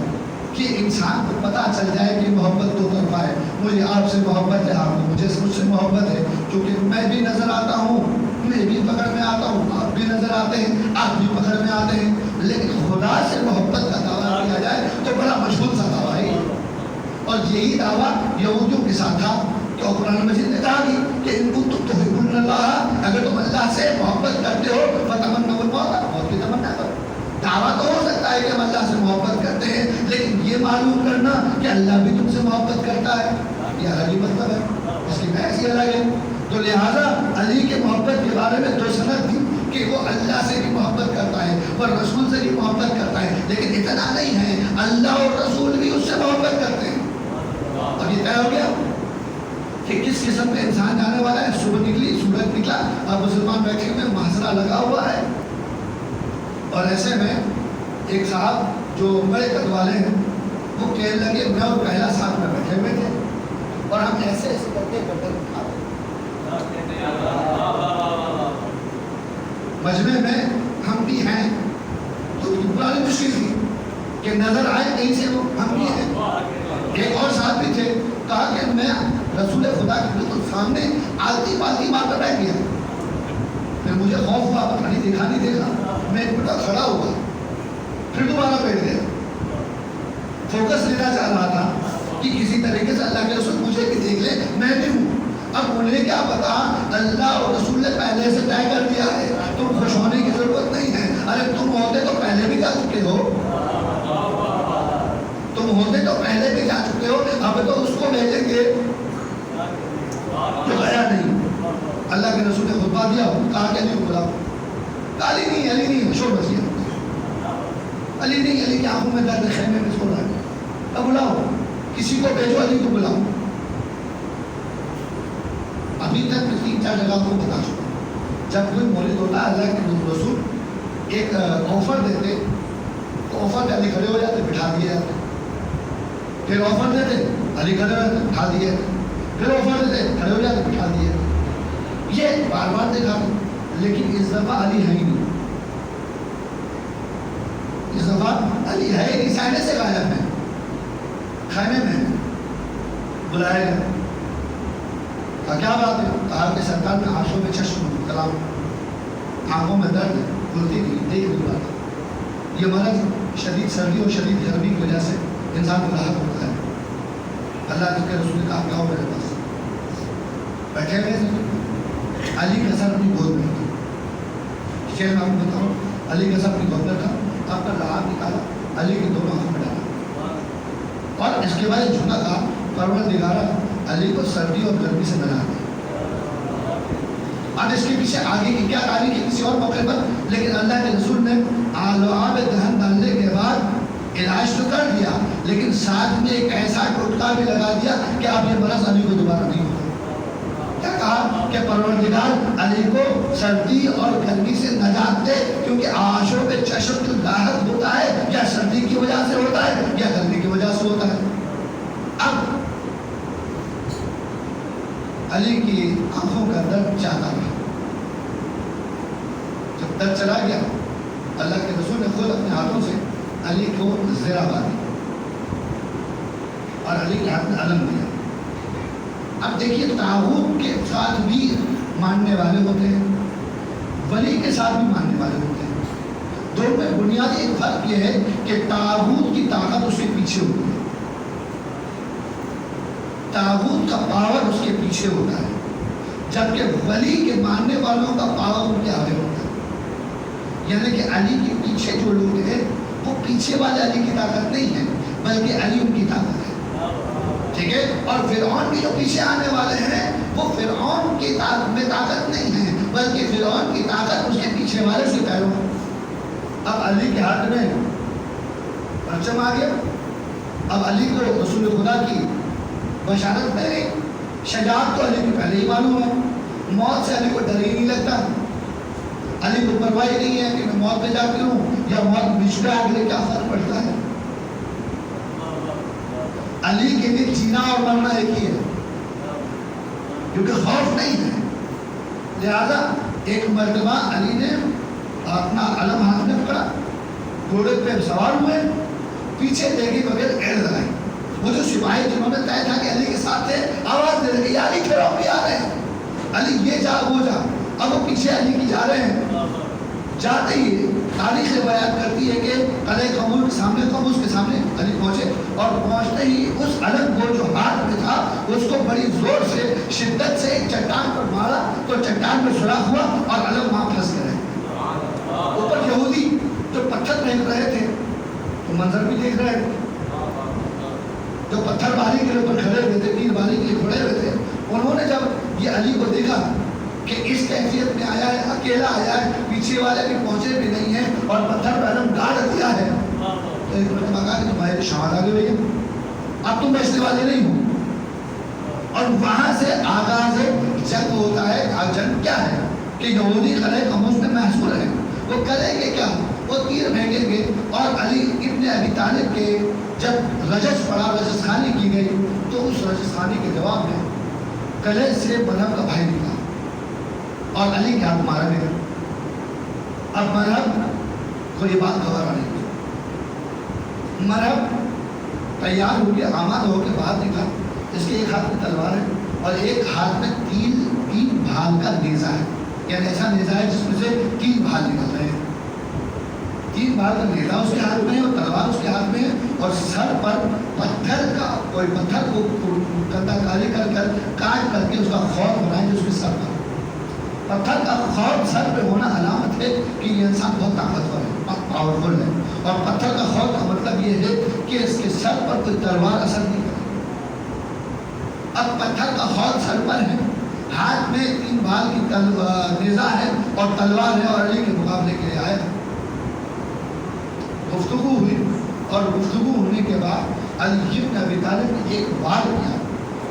کہ انسان کو پتہ چل جائے کہ محبت دو طرفہ ہے، مجھے آپ سے محبت ہے، آپ کو مجھ سے محبت ہے، کیونکہ میں بھی نظر آتا ہوں، میں بھی پکڑ میں آتا ہوں، آپ بھی نظر آتے ہیں، آپ بھی پکڑ میں آتے ہیں، لیکن خدا سے محبت کا دعویٰ کیا جائے تو بڑا مشہور سا دعویٰ ہے۔ اور یہی دعویٰ یہودیوں کے ساتھ تھا کہ قرآن مجید نے کہا کہ ان کو تحبون اللہ، اگر تم اللہ سے محبت کرتے ہو فتمنوا الموت، موت کی تمنا کرو۔ دعویٰ تو ہو سکتا ہے کہ ہم اللہ سے محبت کرتے ہیں، لیکن یہ معلوم کرنا کہ اللہ بھی تم سے محبت کرتا ہے، یہ الگ ہی مطلب ہے، اس کی بحث ہی الگ ہے۔ تو لہٰذا علی کے محبت کے بارے میں دو سند تھی کہ وہ اللہ سے بھی محبت کرتا ہے اور رسول سے بھی محبت کرتا ہے، لیکن اتنا نہیں ہے، اللہ اور رسول بھی اس سے محبت کرتے ہیں۔ اب یہ طے ہو گیا کہ کس قسم کا انسان جانے والا ہے۔ صبح نکلی، سورج نکلا، اب مسلمان بیٹھے ہوئے، محاصرہ لگا ہوا ہے، اور ایسے میں ایک صاحب جو بڑے قد والے ہیں وہ کہنے لگے میں اور پہلا صاحب میں بیٹھے ہوئے تھے اور ہم ایسے ایسے کر کے گردن اٹھا رہے مجمع میں ہم بھی ہیں، تو پرانی مشکل تھی کہ نظر آئے کہیں سے وہ ہم بھی ہیں۔ ایک اور صاحب بھی تھے، کہا کہ میں رسول خدا کے بالکل سامنے آلتی پالتی مار کر بیٹھ گیا، پھر مجھے خوف ہوا، پتہ نہیں دیکھا نہیں دیکھا، میں ایک منٹ کھڑا ہوا، پھر دوبارہ بیٹھ گیا۔ فوکس لینا چاہ رہا تھا کہ کسی طریقے سے اللہ کے رسول مجھے بھی دیکھ لے، میں بھی ہوں۔ اب انہیں کیا پتا، اللہ اور رسول نے پہلے سے طے کر دیا ہے، تم خوش ہونے کی ضرورت نہیں ہے۔ ارے تم ہوتے تو پہلے بھی جا چکے ہو، تم ہوتے تو پہلے بھی جا چکے ہو، اب تو اس کو بھیجیں گے جو گیا نہیں۔ اللہ کے رسول نے خطبہ دیا، کہا کہ علی کو بلاؤ، علی نہیں، علی نہیں، شور بچ گیا، علی نہیں، علی کی آنکھوں میں درد، خیمے میں سو رہا ہے، اب بلاؤ، کسی کو بھیجو، علی کو بلاؤ۔ ابھی تک میں 3-4 جگہ کو بتا چکا ہوں، جب کوئی مولد ہوتا ہے اللہ کے رسول ایک آفر دیتے تو آفر پہ علی کھڑے ہو جاتے، بٹھا دیے جاتے، پھر آفر دیتے علی کھڑے ہو جاتے، بٹھا دیے، پھر آفر دیتے کھڑے ہو جاتے، بٹھا دیے۔ یہ بار بار دیکھا، لیکن اس دفعہ علی ہے ہی نہیں، اس دفعہ علی ہے ہی نہیں، سائنے سے غائب ہے، خیمے میں بلایا گیا، کیا بات ہے؟ کہا کہ سرکار میں آنکھوں میں چشم کلام، آنکھوں میں درد کھلتی نہیں، دیکھ نہیں پاتا۔ یہ مرض شدید سردی اور شدید گرمی کی وجہ سے انسان کو راحت ہوتا ہے۔ اللہ کے رسول نے کہا کیا ہو میرے پاس، بیٹھے ہوئے علی کا سر اپنی گود میں تھا، شیر میں آپ کو بتاؤں، علی کا سر اپنی گود میں تھا، آپ کا لعاب نکالا، علی کے دونوں آنکھوں میں ڈالا، اور اس کے بعد جھکا کہا پروردگارا علی کو سردی اور گرمی سے بنا دے۔ اب اس کے پیچھے آگے کی کیا کہانی کی کسی اور موقع پر، لیکن اللہ کے رسول نے لعاب دہن ڈالنے کے بعد علاج تو کر دیا، لیکن ساتھ میں ایک ایسا ٹوٹکا بھی لگا دیا کہ اب یہ مرض علی کو دوبارہ نہیں ہوگا۔ کیا کہا کہ پروردگار علی کو سردی اور گرمی سے نجات دے، کیونکہ آنکھوں پہ چشم جو راحت ہوتا ہے یا سردی کی وجہ سے ہوتا ہے یا گرمی کی وجہ سے ہوتا ہے۔ اب علی کی آنکھوں کا درد چاہتا رہا، جب درد چلا گیا اللہ کے رسول نے خود اپنے ہاتھوں سے علی کو زرہ باندھی اور علی کے ہاتھ میں علم دیا۔ اب دیکھیے طاغوت کے ساتھ بھی ماننے والے ہوتے ہیں، ولی کے ساتھ بھی ماننے والے ہوتے ہیں، دونوں میں بنیادی ایک فرق یہ ہے کہ طاغوت کی طاقت اس کے پیچھے ہوتی ہے، طاغوت کا پاور اس کے پیچھے ہوتا ہے، جبکہ ولی کے ماننے والوں کا پاور ان کے آگے ہوتا ہے۔ یعنی کہ علی کے پیچھے جو لوگ ہیں وہ پیچھے والے علی کی طاقت نہیں ہے، بلکہ علی ان کی طاقت ہے، ٹھیک ہے؟ اور فرعون کے جو پیچھے آنے والے ہیں وہ فرعون کی میں طاقت نہیں ہے، بلکہ فرعون کی طاقت اس کے پیچھے والے سے پیروں۔ اب علی کے ہاتھ میں پرچم آ گیا، اب علی کو رسول خدا کی بشارت مل گئی، شجاعت تو علی کی پہلے ہی معلوم ہے، موت سے علی کو ڈر ہی نہیں لگتا، علی کو پرواہ نہیں ہے کہ میں موت پہ جاتی ہوں یا موت بیچ میں آ گئی، کیا فرق پڑتا ہے؟ علی کے لیے جینا اور مرنا ایک ہی ہے، کیونکہ خوف نہیں ہے۔ لہذا ایک مرتبہ علی نے اپنا علم ہاتھ میں پکڑا، گھوڑے پہ سوار ہوئے، پیچھے دیکھے بغیر ایڑ لگائی۔ وہ جو سپاہی جنہوں نے طے تھا کہ علی کے ساتھ تھے، آواز دے رہے کہ علی کھڑو، بھی آ رہے ہیں، علی یہ جا وہ جا۔ اب وہ پیچھے علی کی جا رہے ہیں، جاتے ہی تاریخ بیان کرتی ہے کہ قلعہ قموس کے سامنے علی پہنچے، اور پہنچتے ہی اس علم کو جو ہاتھ میں تھا اس کو بڑی زور سے شدت سے ایک چٹان پر مارا تو چٹان میں سوراخ ہوا اور علم وہاں پھنس گئے۔ اوپر یہودی جو پتھر پھینک رہے تھے تو منظر بھی دیکھ رہے تھے، جو پتھر باری کے اوپر کھڑے ہوئے تھے، تیر باری کے لیے کھڑے ہوئے تھے، انہوں نے جب یہ علی کو دیکھا کہ اس کیفیت میں آیا ہے، اکیلا آیا ہے، پیچھے والے بھی پہنچے بھی نہیں ہیں اور پتھر پہ علم گاڑ دیا ہے، تو ایک مرتبہ کہا کہ تمہارے شہاد آگے بھائی اب تم بیچنے والے نہیں ہو۔ اور وہاں سے آغاز جنگ ہوتا ہے۔ جنگ کیا ہے کہ یہودی قلعہ قموس میں محصور ہے، وہ کریں گے کیا؟ وہ تیر پھینکیں گے۔ اور علی ابن ابی طالب کے جب رجس پڑا، رجس خانی کی گئی، تو اس رجس خانی کے جواب میں قلعے سے مرہب کا بھائی نکلا اور علی کے ہاتھ مارا گیا۔ اب مرہب کو یہ بات گوارا نہیں، مرہب تیار ہو کے آماد ہو کے باہر نکلا، اس کے ایک ہاتھ میں تلوار ہے اور ایک ہاتھ میں تین بھال کا نیزہ ہے، یعنی ایسا نیزہ ہے جس میں سے 3 بھال نکل رہے ہیں۔ 3 بھال کا نیزہ اس کے ہاتھ میں ہے اور تلوار اس کے ہاتھ میں ہے، اور سر پر پتھر کا کوئی پتھر کو گندا کاری کر کاٹ کر کے اس کا خور بنائے جو اس کے سر پر۔ پتھر کا خور سر پہ ہونا علامت ہے کہ یہ انسان بہت طاقتور ہے، بہت پاورفل ہے، اور پتھر کا خور کا مطلب یہ ہے کہ اس کے سر پر کوئی تلوار اثر نہیں کرے۔ اب پتھر کا خور سر پر ہے، ہاتھ میں 3 بھال کی نیزہ ہے اور تلوار ہے، اور علی کے مقابلے کے لیے آیا۔ گفتگو ہوئی، اور گفتگو ہونے کے بعد علی بن ابی طالب نے ایک وار کیا،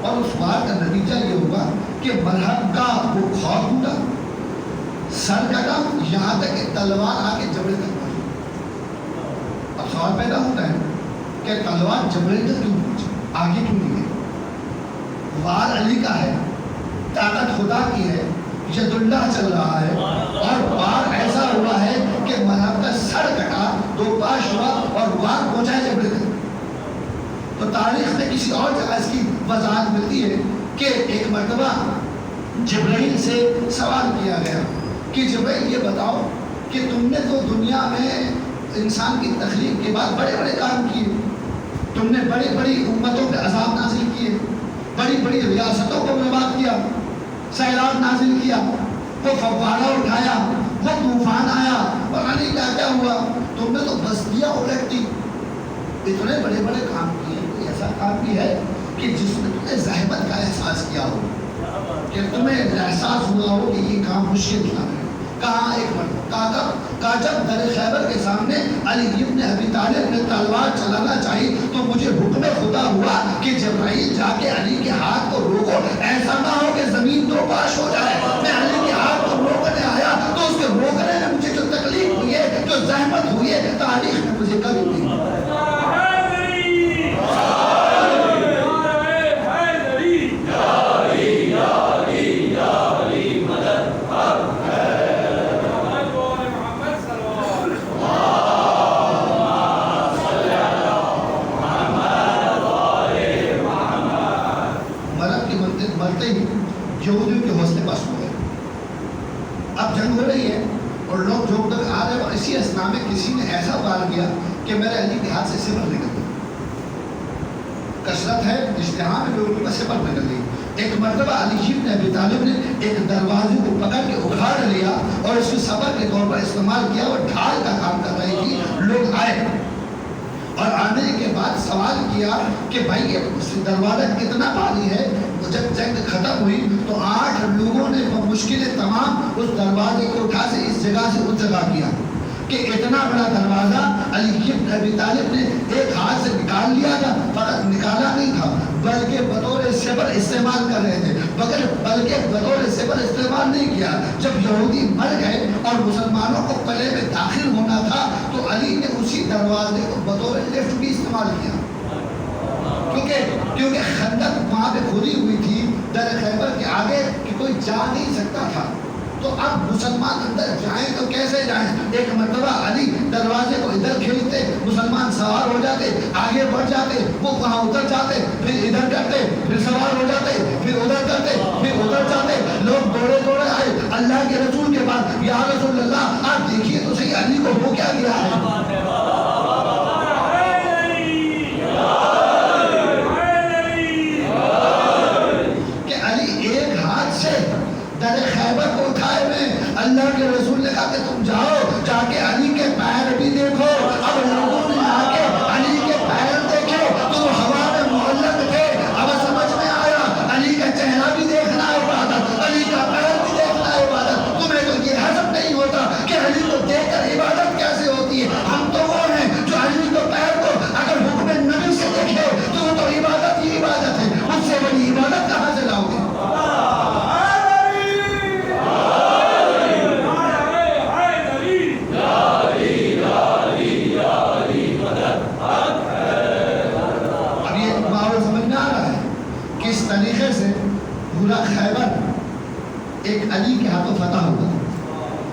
اور اس وار کا نتیجہ یہ ہوا کہ مرہب کا وہ خور ٹوٹا، سر کٹا، یہاں تک کہ تلوار آ کے جبڑے تک پہنچی۔ اب سوال پیدا ہوتا ہے کہ تلوار جبڑے تک کیوں پہنچی، آگے کیوں نہیں گئی؟ وار علی کا ہے، طاقت خدا کی ہے، ید اللہ چل رہا ہے، اور وار ایسا ہوا ہے کہ مرہب کا سر کٹا، 2 پاش ہوا اور وار پہنچا جبڑے تک۔ تو تاریخ میں کسی اور جگہ اس کی وضاحت ملتی ہے کہ ایک مرتبہ جبرائیل سے سوال کیا گیا کہ جبرائیل یہ بتاؤ کہ تم نے تو دنیا میں انسان کی تخلیق کے بعد بڑے بڑے کام کیے، تم نے بڑی بڑی امتوں پہ عذاب نازل کیے، بڑی بڑی ریاستوں کو برباد کیا، سیلاب نازل کیا، وہ فوارہ اٹھایا، وہ طوفان آیا، پتہ نہیں کیا کیا ہوا، تم نے تو بستیاں الٹ دی، اتنے بڑے بڑے کام کیے، کوئی ایسا کام بھی ہے کہ جس میں تم نے زحمت کا احساس کیا ہو، کہ تمہیں احساس ہوا ہو کہ یہ کام مشکل تھا؟ کہاں ایک مرتبہ کہا جب در خیبر کے سامنے علی ابن ابی طالب نے تلوار چلانا چاہی تو مجھے حکم خدا ہوا کہ جبرائیل جا کے علی کے ہاتھ کو روکو، ایسا نہ ہو کہ زمین 2 پاش ہو جائے۔ میں علی کے ہاتھ کو روکنے آیا تو اس کے روکنے میں مجھے جو تکلیف ہوئی ہے، جو زحمت ہوئی ہے، تاریخ میں مجھے کبھی نہیں۔ یہودیوں کے حوصلے پاس ہو گئے، اب جنگ ہو رہی ہے اور لوگ جو تک آ رہے ہیں، اور اسی اسنا میں کسی نے ایسا وار کیا کہ میرے علی کے ہاتھ سے سپر نکل گئی، کثرت ہے اجتماع میں لوگوں کا سپر نکل گئی۔ ایک مرتبہ علی بن ابی طالب نے ایک دروازے کو پکڑ کے اکھاڑ لیا اور اس کو سبق کے طور پر استعمال کیا، اور ڈھال کا کام کر رہی تھی، لوگ آئے اور آنے کے بعد سوال کیا کہ بھائی یہ دروازہ کتنا بھاری ہے؟ جب جنگ ختم ہوئی تو 8 لوگوں نے مشکلیں تمام اس دروازے کو اٹھا سے اس جگہ سے اس جگہ کیا کہ اتنا بڑا دروازہ علی بن ابی طالب نے ایک ہاتھ سے نکال لیا تھا، فقط نکالا نہیں تھا بلکہ بطور سپر استعمال کر رہے تھے، بلکہ بطور صفر استعمال نہیں کیا. جب یہودی مر گئے اور مسلمانوں کو قلعے میں داخل ہونا تھا تو علی نے اسی دروازے کو بطور لفٹ بھی استعمال کیا، کیونکہ خندق وہاں پہ کھلی ہوئی تھی در خیبر کے آگے کہ کوئی جا نہیں سکتا تھا. تو اب مسلمان اندر جائیں تو کیسے جائیں؟ ایک مرتبہ علی دروازے کو ادھر کھینچتے، مسلمان سوار ہو جاتے، آگے بڑھ جاتے، وہ وہاں اتر جاتے، پھر ادھر کرتے، پھر سوار ہو جاتے، پھر ادھر کرتے، پھر ادھر جاتے. لوگ دوڑے دوڑے آئے اللہ کے رسول کے پاس، یا رسول اللہ آپ دیکھیے تو صحیح علی کو ہو کیا گیا ہے. کہ علی ایک ہاتھ سے در خیبر کو اٹھائے ہوئے. اللہ کے رسول نے کہا کہ تم جاؤ جا کے علی کے پیر بھی دیکھو. اب لوگوں نے آ کے علی کے پیر دیکھے تو وہ ہوا میں معلق تھے. اب سمجھ میں آیا علی کا چہرہ بھی دیکھنا ہے عبادت، علی کا پیر بھی دیکھنا ہے عبادت. تمہیں تو یہ حسب نہیں ہوتا کہ علی کو دیکھ کر عبادت کیسے ہوتی ہے. ہم تو وہ ہیں جو علی کو پیر کو اگر حکم نبی سے دیکھے تو وہ تو عبادت ہی عبادت ہے. اس سے بڑی عبادت کہاں سے لاؤ گے؟ کس طریقے سے پورا خیبر ایک علی کے ہاتھوں فتح ہوا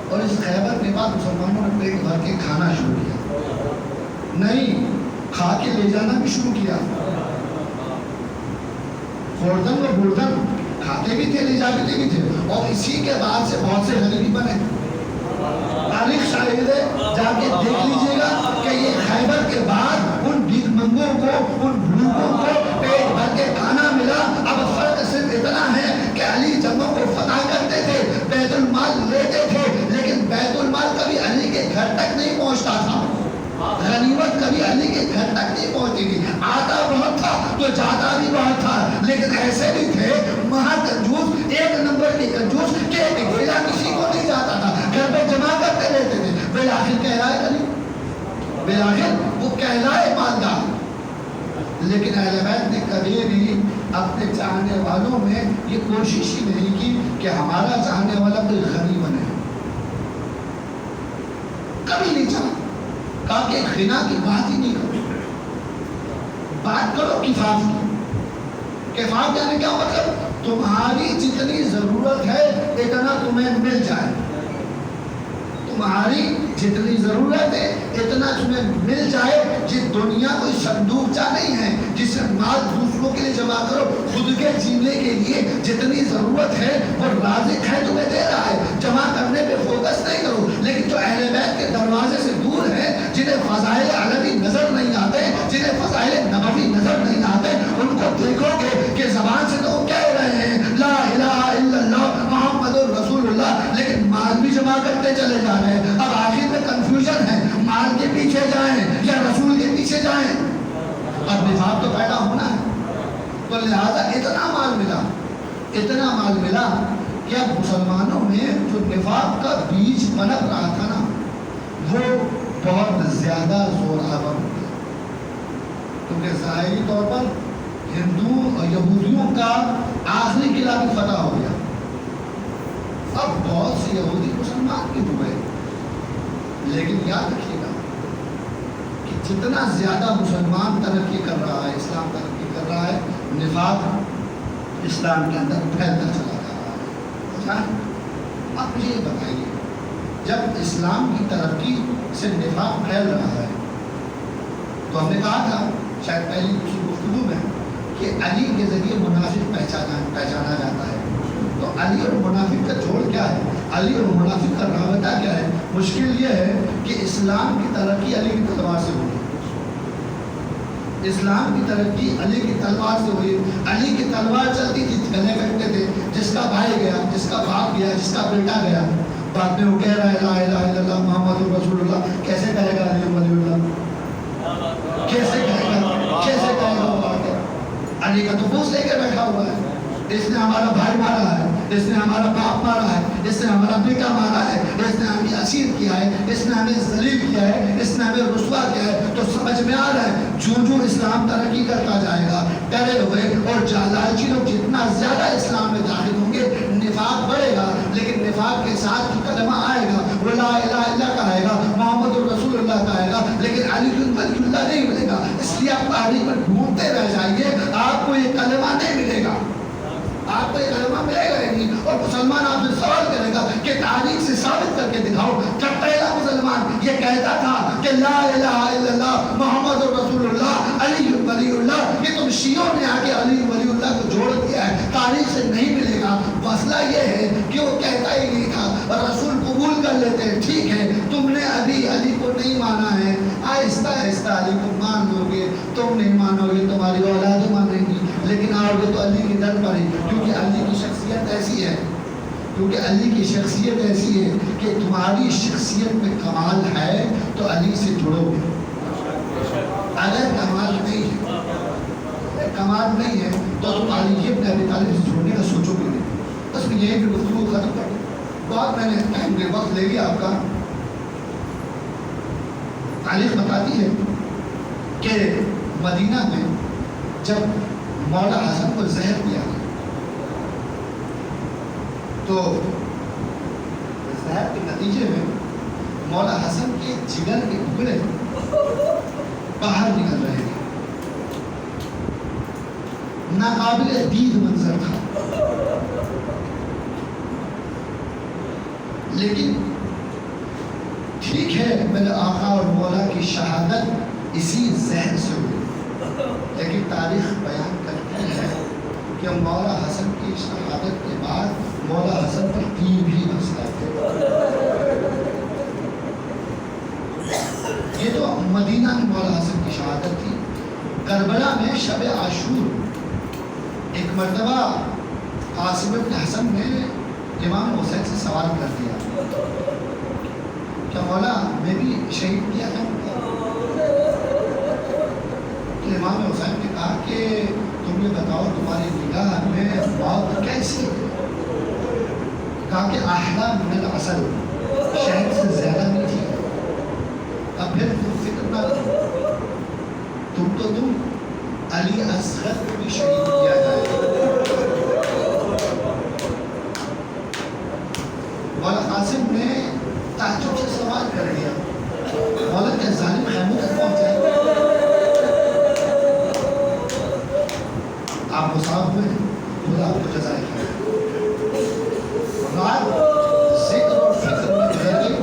اور اس خیبر کے بعد مسلمانوں نے پیٹ بھر کے کھانا شروع کیا. نہیں، کھا کے لے جانا بھی شروع کیا. خوردن و بردن کھاتے بھی تھے، لے جاتے بھی تھے. اور اسی کے بعد سے بہت سے غریبی بنے. تاریخ شاہد ہے، جا کے دیکھ لیجئے گا کہ یہ خیبر کے بعد ان بھیک منگوں کو، ان بھوکوں کو پیٹ بھر کے کھانا ملا. اب فرق صرف اتنا ہے کہ علی جنگوں کو فتح کرتے تھے، بیت المال لیتے تھے، لیکن بیت المال کبھی علی کے گھر تک نہیں پہنچتا تھا. غنیمت کبھی علی کے گھر تک نہیں پہنچتی تھی. آتا بہت تھا تو جاتا بھی بہت تھا، لیکن ایسے بھی تھے مہا کنجوس، ایک نمبر کے کنجوس کہ ایک گیلا کسی کو نہیں جاتا تھا، گھر پہ جمع کرتے رہتے تھے. بالآخر کہلائے علی، بالآخر وہ کہلائے مالدار. لیکن اہل بیت نے کبھی بھی اپنے چاہنے والوں میں یہ کوشش ہی نہیں کی کہ ہمارا چاہنے والا کوئی غنی بنے. کبھی نہیں چاہا. کہا کہ غنا کی بات ہی نہیں کرو، بات کرو کفاف کی. کفاف یعنی کیا مطلب؟ تمہاری جتنی ضرورت ہے اتنا تمہیں مل جائے. تمہاری جتنی ضرورت ہے اتنا تمہیں مل جائے. جس دنیا کوئی صندوق جا نہیں ہے جس سے مال دوسروں کے لیے جمع کرو. خود کے جینے کے لیے جتنی ضرورت ہے وہ رازق ہے تمہیں دے رہا ہے. جمع کرنے پہ فوکس نہیں کرو. لیکن جو اہل بیت کے دروازے سے دور ہے، جنہیں فضائل علوی نظر نہیں آتے، جنہیں فضائل نبوی نظر نہیں آتے، ان کو دیکھو گے کہ زبان سے تو کہہ رہے ہیں لا الہ الا اللہ محمد رسول اللہ، لیکن مال بھی جمع کرتے چلے جا رہے ہیں. اب آخر میں کنفیوژن ہے، مال کے پیچھے جائیں یا رسول کے پیچھے جائیں. اب نفاق تو پیدا ہونا ہے. تو لہذا اتنا مال ملا کہ اب مسلمانوں میں جو نفاق کا بیج پنپ رہا تھا نا، وہ بہت زیادہ زور آور ہو گیا. کیونکہ ظاہری طور پر ہندو اور یہودیوں کا آخری قلعہ بھی فتح ہو گیا. اب بہت سے یہودی مسلمان بھی ہوئے، لیکن یاد رکھیے گا کہ جتنا زیادہ مسلمان ترقی کر رہا ہے، اسلام ترقی کر رہا ہے، نفاق اسلام کے اندر پھیلتا چلا جا رہا ہے. آپ مجھے یہ بتائیے، جب اسلام کی ترقی سے نفاق پھیل رہا ہے تو ہم نے کہا تھا شاید پہلی دوسری گفتگو میں کہ علی کے ذریعے منافق پہچانا جاتا ہے. تو علی اور منافق کا جوڑ کیا ہے؟ علی اور منافق کا رابطہ کیا ہے؟ مشکل یہ ہے کہ اسلام کی ترقی علی کی تلوار سے ہوئی. اسلام کی ترقی علی کی تلوار سے ہوئی. علی کی تلوار چلتی تھی، گلے کٹتے تھے. جس کا بھائی گیا، جس کا باپ گیا، جس کا بیٹا گیا، بعد میں وہ کہہ رہا ہے لا الہ الا اللہ محمد رسول اللہ. کیسے کہے گا علی ولی اللہ؟ کیسے کہے گا وہ بات؟ علی کا تو پوچھ لے کے بیٹھا ہوا ہے. اس نے ہمارا بھائی مارا ہے، اس نے ہمارا باپ مارا ہے، اس نے ہمارا بیٹا مارا ہے، تو اس نے ہمیں اسیر کیا ہے، اس نے ہمیں ذلیل کیا ہے، اس نے ہمیں رسوا کیا ہے. تو سمجھ میں آ رہا ہے جو اسلام ترقی کرتا جائے گا، ڈرے ہوئے اور لالچی لوگ جتنا زیادہ اسلام میں داخل ہوں گے، نفاق بڑھے گا. لیکن نفاق کے ساتھ جو کلمہ آئے گا وہ لا الہ الا اللہ کہے گا، محمد رسول اللہ کہے گا، لیکن علی ولی اللہ نہیں ملے گا. اس لیے آپ پہاڑی پر ڈھونڈتے رہ جائیے، آپ کو یہ کلمہ نہیں ملے گا، آپ کو یہ کلمہ ملے گا نہیں. اور مسلمان آپ سے سوال کرے گا کہ تاریخ سے ثابت کر کے دکھاؤ جب پہلا مسلمان یہ کہتا تھا کہ لا الہ الا اللہ محمد رسول اللہ علی ولی اللہ، کہ تم شیعوں نے آ کے علی ولی اللہ کو جوڑ دیا ہے، تاریخ سے نہیں ملے گا. مسئلہ یہ ہے کہ وہ کہتا ہی نہیں تھا، رسول قبول کر لیتے ہیں، ٹھیک ہے تم نے ابھی علی کو نہیں مانا ہے، آہستہ آہستہ علی کو مان لو گے، تم نہیں مانو گے تمہاری اولاد مانیں گی، لیکن آؤ گے تو علی کی در پر ہی. کیونکہ علی کی شخصیت ایسی ہے، کیونکہ علی کی شخصیت ایسی ہے کہ تمہاری شخصیت میں کمال ہے تو علی سے جڑو گے. اگر کمال نہیں ہے تو تم علی ابن ابی طالب سے جڑنے کا سوچو گے نہیں. بس میں یہی گفتگو ختم کر دوں. بات میں نے ٹائم کے وقت لے لیا آپ کا. تاریخ بتاتی ہے کہ مدینہ میں جب مولا حسن کو زہر دیا تو زہر کے نتیجے میں مولا حسن کے جگر کے ٹکڑے باہر نکل رہے تھے. ناقابل دید منظر تھا، لیکن ٹھیک ہے میرے آقا اور مولا کی شہادت اسی زہر سے ہوئی، لیکن تاریخ بیان کرتی ہے کہ مولا حسن کی شہادت کے بعد مولا حسن پر تیر بھی برسائے تھے. یہ تو مدینہ میں مولا حسن کی شہادت تھی. کربلا میں شب عاشور ایک مرتبہ قاسم بن حسن نے امام حسین سے سوال کر دیا کہ مولا میں بھی شہید کیا ہے. تو امام حسین نے کہا کہ تم یہ بتاؤ تمہاری نگاہ میں موت کیسی ہے؟ کہا کہ احلا من العسل، شہد سے زیادہ نہیں تھی. اب پھر تم فکر نہ کرو، تم علی اصغر کو بھی شہید کیا جائے. مولا قاسم نے تعجب سے سوال کر دیا، مولا کے ظالم خیموں تک پہنچ جائے. آپ مصاب ہوئے، خدا آپ کو جزائے خیر. رات ذکر اور فکر میں گزر گئی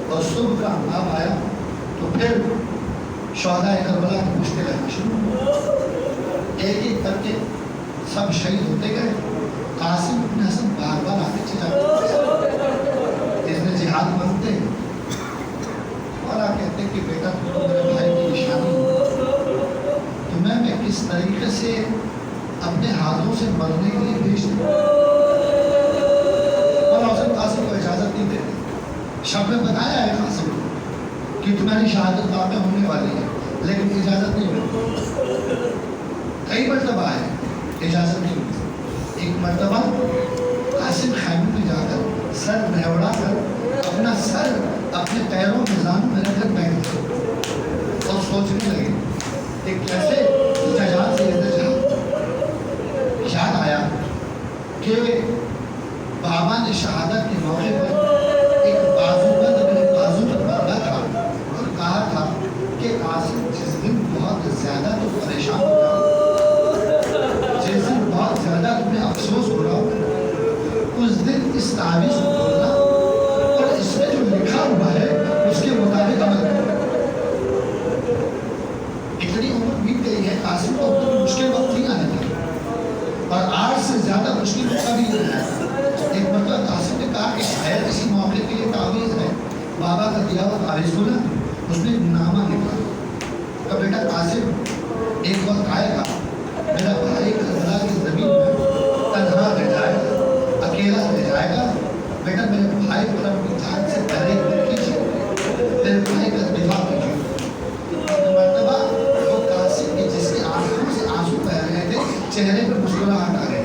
اور صبح کا انقلاب آیا تو پھر شہداء کربلا کی مشکل آنا شروع ہوا. ایک ایک کر کے سب شہید ہوتے گئے. قاسم بن حسن بار بار آگے چلا اس نے جہاد مانگتے اور کہتے کہ بیٹا تو میرے بھائی کی نشانی ہو، تمہیں میں کس طریقے سے اپنے ہاتھوں سے مرنے کے لیے بھیج دوں. اور حسن قاسم کو اجازت نہیں دیتے. شب میں بتایا ہے قاسم کو کہ تمہاری شہادت واقع ہونے والی ہے، لیکن اجازت نہیں ملتی. کئی مرتبہ ہے اجازت نہیں ملتی. ایک مرتبہ قاسم خیمے میں جا کر سر نہوڑا کر اپنا سر اپنے پیروں میں زانوں میں رکھ کر بیٹھ گئے اور سوچنے لگے کہ کیسے جہاد سے جہاد. یاد آیا کہ بابا نے شہادت کے موقع پر ایک بازو بند اپنے بازو پر باندھا تھا اور کہا تھا کہ قاسم جس دن بہت زیادہ تو پریشان ہو جاؤ، جس دن بہت زیادہ تمہیں افسوس ہو رہا ہو، اس دن اس تعویذ کو کھولنا اور اس میں جو لکھا ہوا ہے اس کے مطابق عمل کرنا. اتنی عمر بیت گئی ہے، قاسم کو اب تک مشکل وقت نہیں آنے لگا اور آج سے زیادہ مشکل ہوتا بھی نہیں ہے. ایک مرتبہ قاسم نے کہا کہ شاید کسی موقع کے لیے تعویذ ہے. بابا کا دیا ہوا تعویذ کھولا، اس میں ایک نامہ نکلا کہ بیٹا قاسم ایک وقت آئے گا میرا بھائی کربلا کی زمین میں تنہا رہ جائے گا، اکیلا رہ جائے گا. بیٹا میرے بھائی پر اپنی جان سے پہلے کیجیے، میرے بھائی کا دفاع کیجیے. مرتبہ وہ قاسم کے جس کی آنکھوں سے آنسو بہ رہے تھے چہرے پر مسکراہٹ آ گئی.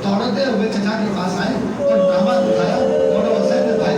دوڑتے ہوئے چچا کے پاس آئے اور نامہ دکھایا. مولا حسین نے بھائی